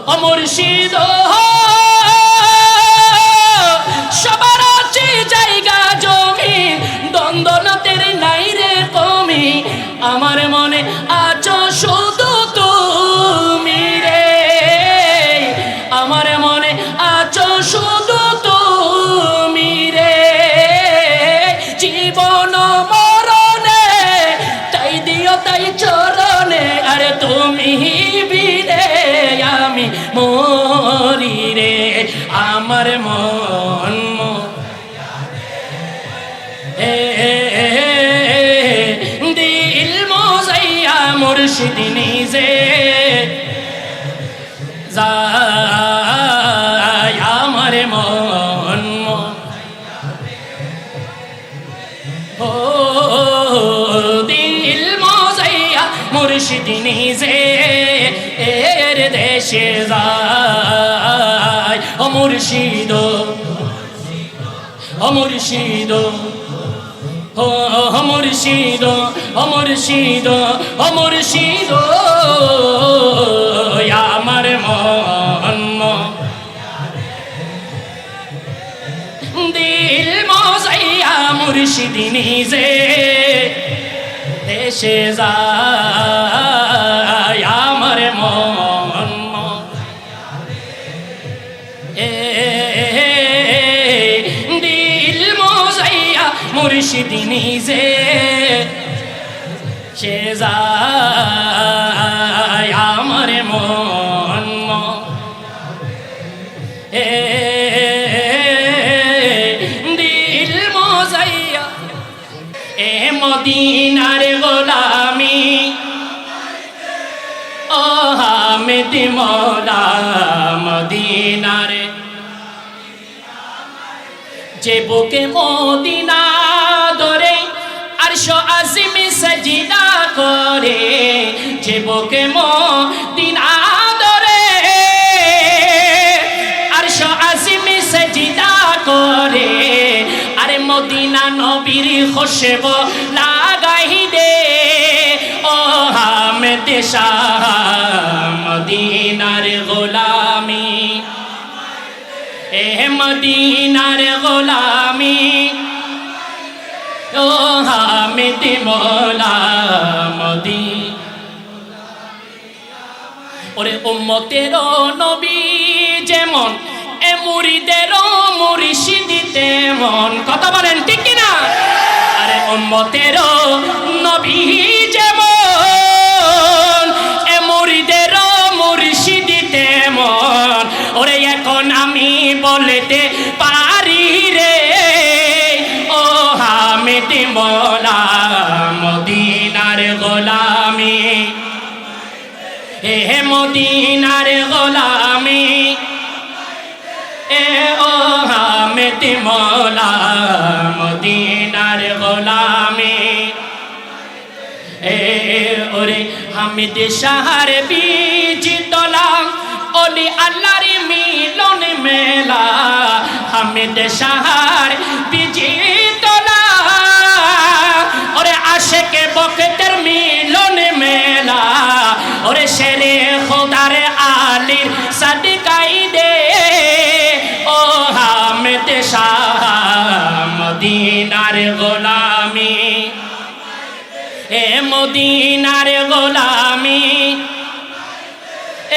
ও মুর্শিদ সবার আছে জায়গা জমি দ্বন্দ্বনাথের নাই রে কমি আমার মনে আছো শুধু তুমি রে আমার মনে আছো শুধু তুমি রে জীবন মরণে তাই দিও তাই চরণে আরে তুমি বিনে আমি মরি রে আমার মন দিল মোজাইয়া মুর্শিদ নিজে যায় আমার মন ও দিল মোজাইয়া মুর্শিদ নিজে এর দেশে যায় ও মুর্শিদ ও মুর্শিদ ও মুর্শিদ ও মুর্শিদ ও মুর্শিদ আমার মন দিল মোজাইয়া মুর্শিদ নিজে দেশে যায় আমার মন দিল মোজাইয়া মুর্শিদ নিজে সে যায় আমার মন দিল মোজাইয়া এ মদিনার গোলামি ও হামিদ মওলা মদিনার যে বুকে মদিনা ধরে আরশ আজিম সাজদা করে যে বুকে মদিনা ধরে আরশ আজিম সাজদা করে আরে মদিনা নবীর খুশবু লাগাই দে ও হামিদ শাহ মদিনার গোলামি এ মদিনার গোলামি ও হামিদ মওলা মদিনা ওরে উম্মতের নবী যেমন এ মুরিদের মুর্শিদ তেমন কথা বলেন ঠিক কি না আরে উম্মতের নবী যেমন এ মুরিদের মুর্শিদ তেমন ওরে এখন আমি বলতে পারি রে ও হামিদ মওলা মদিনার গোলামি হে মদিনার গোলামি এ ও হামিদ মওলা মদিনার গোলামি এ ওরে হামিদ শাহর বীজ তোলা ওলি আল্লাহর মিলন মেলা হামিদ শাহর বীজ তোলা ওরে আশিকে বক্তের মিলন মেলা ওরে শেরে খোদার আলীর সাদকাই দে ও হামিদ শাহ মদিনার গোলামি এ মদিনার গোলামি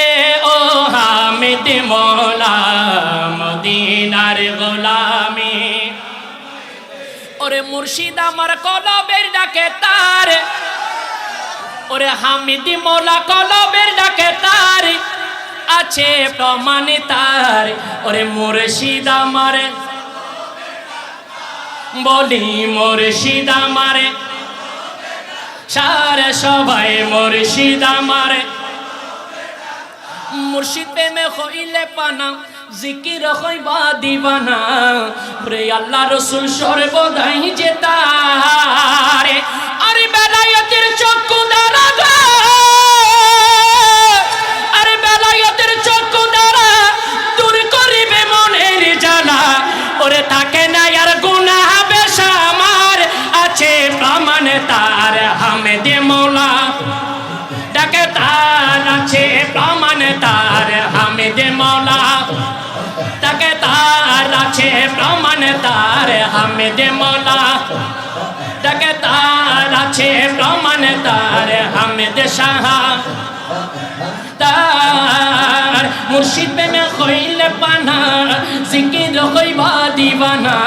এ ও হামিদ মওলা মদিনার গোলামি ওরে মুর্শিদ আমার কলবের ডাকে তার ওরে হামিদ মওলা কলবের ডাকে তার আছে প্রমাণ তার ওরে মুর্শিদ আমার বলি মুর্শিদ আমার সারে সবাই মুর্শিদ আমার মুর্শিদ প্রেমে হইলে পানা জিকির হইবা দিবানা রে আল্লাহ রসুল সর্বদাই যেতারে আরে বেলায়েতের চক্ষু দ্বারা আরে বেলায়েতের চক্ষু দ্বারা দূর করিবে মনের জ্বালা ওরে থাকে না আর গুনাহ বেশামার আছে প্রমাণ তার হামিদ মওলা ডাকে তার আছে প্রমাণ তার হামিদ তার হামিদ মৌলা ডাকে তার আছে প্রমাণ তার হামিদ শাহ তার মুর্শিদ প্রেমে হইলে পানা জিকির হইবা দিবানা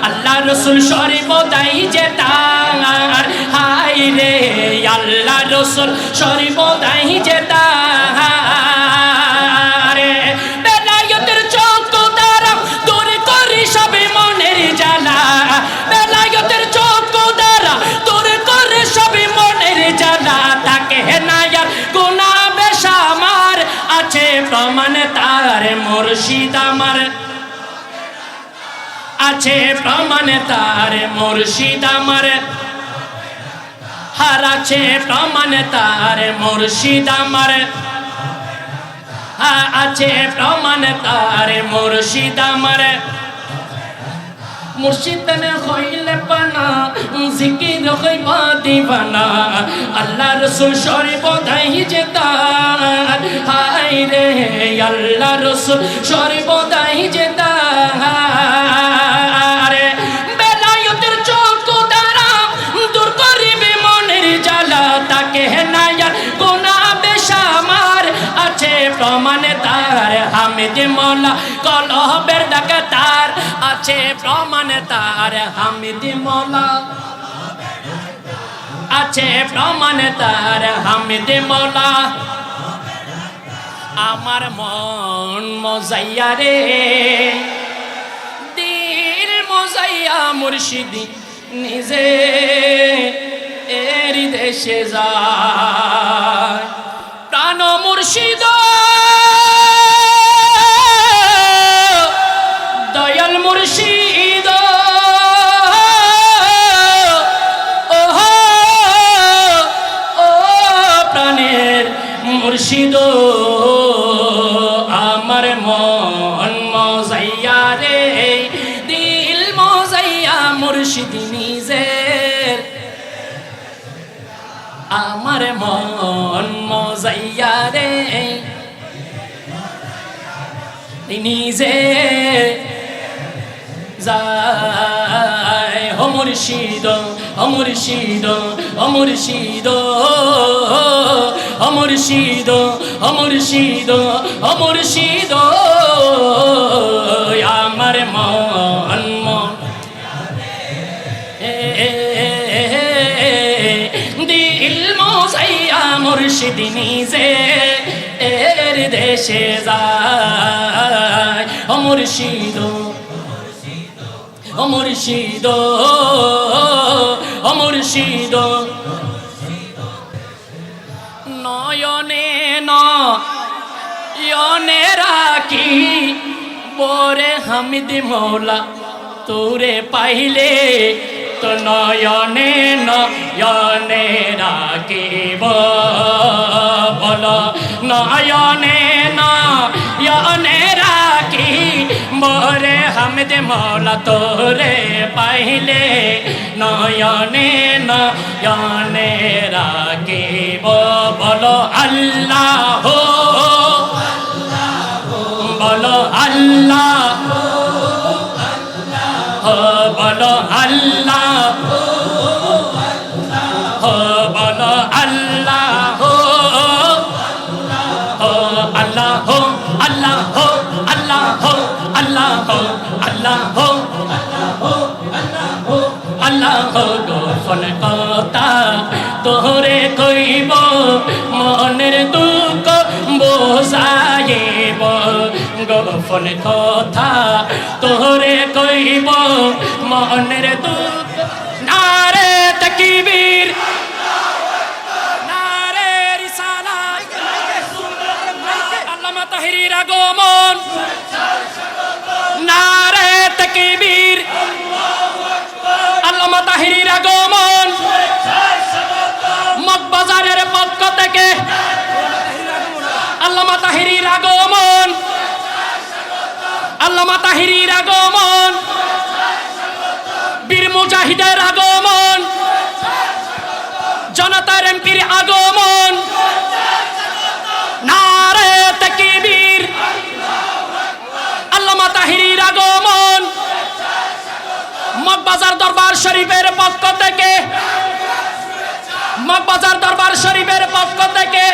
আল্লাহ রসুল সর্বদাই যে তার হাই রে আল্লাহ রসুল সর্বদাই যে তার বেলায়েতের চোখ দ্বারা দূর করি সবে মনের জ্বালা বেলায়েতের চোখ দ্বারা দূর করে সবে মনের জ্বালা তাকে হেনায়ার গুনাহ বেশামার আছে প্রমাণ তার মুর্শিদ আমার আছে প্রমাণ তার মুর্শিদ আমার হার আছে প্রমাণ তার মুর্শিদ আমার আছে প্রমাণ তার মুর্শিদ আমার মুর্শিদ প্রেমে হইলে পানা জিকির হইবা দিবানা আল্লাহ রসুল সর্বদাই যে তার হাই রে আল্লাহ রসুল সর্বদাই যে তার বেলায়েতের চোখ দ্বারা দূর করিবে মনের জ্বালা তাকে হেনায়ার গুনাহ বেশামার আছে প্রমাণ তার হামিদ মৌলা কলবের ডাকা তার আছে প্রমাণ তার হামিদ মৌলা আছে প্রমাণ তার হামিদ মৌলা আমার মন মজাইয়া রে দিল মজাইয়া মুর্শিদি নিজে এর দেশে যায় প্রাণ মুর্শিদ দয়াল মুর্শিদ ও প্রাণের মুর্শিদ আমার মন মজাইয়া রে দিল মজাইয়া মুর্শিদ নিজের আমার মন মজাইয়া রে নিজে যায় ও মুর্শিদ ও মুর্শিদ ও মুর্শিদ ও মুর্শিদ ও মুর্শিদ ও মুর্শিদ আমার মন দিল মজাইয়া মুর্শিদ নিজে এর দেশে যায় ও মুর্শিদ ও মুর্শিদ ও মুর্শিদ নয়নে নয়নে রাখি বরে হামিদ মৌলা তোরে পাইলে তো নয়নে নয়নে রাখিব বলো নয়নে নয়নে রাখি বরে হামিদ মৌলা তোরে পাইলে নয়নে নয়নে রাখিব বলো আল্লাহ বলো আল্লাহ বলো আল্লাহ বলো আল্লাহ আল্লাহ আল্লাহ আল্লাহ আল্লাহ আল্লাহ আল্লাহ গোপন কথা তোরে কইব মনের দুঃখ বোঝাইব গোপন কথা তোরে কইব মনের দুঃখ নারে তাকবীর নারে রিসালাত আল্লামা তাহরির আগমন নারে তাকবীর আল্লামা তাহরির আগমন মগবাজারের পক্ষ থেকে আল্লামা তাহরির আগমন আল্লামা তাহরির আগমন বীর মুজাহিদের আগমন জনতার এমপির আগমন নারে তাকবীর আল্লামা তাহরির আগমন দরবার শরীফের পক্ষ থেকে, মগবাজার দরবার শরীফের পক্ষ থেকে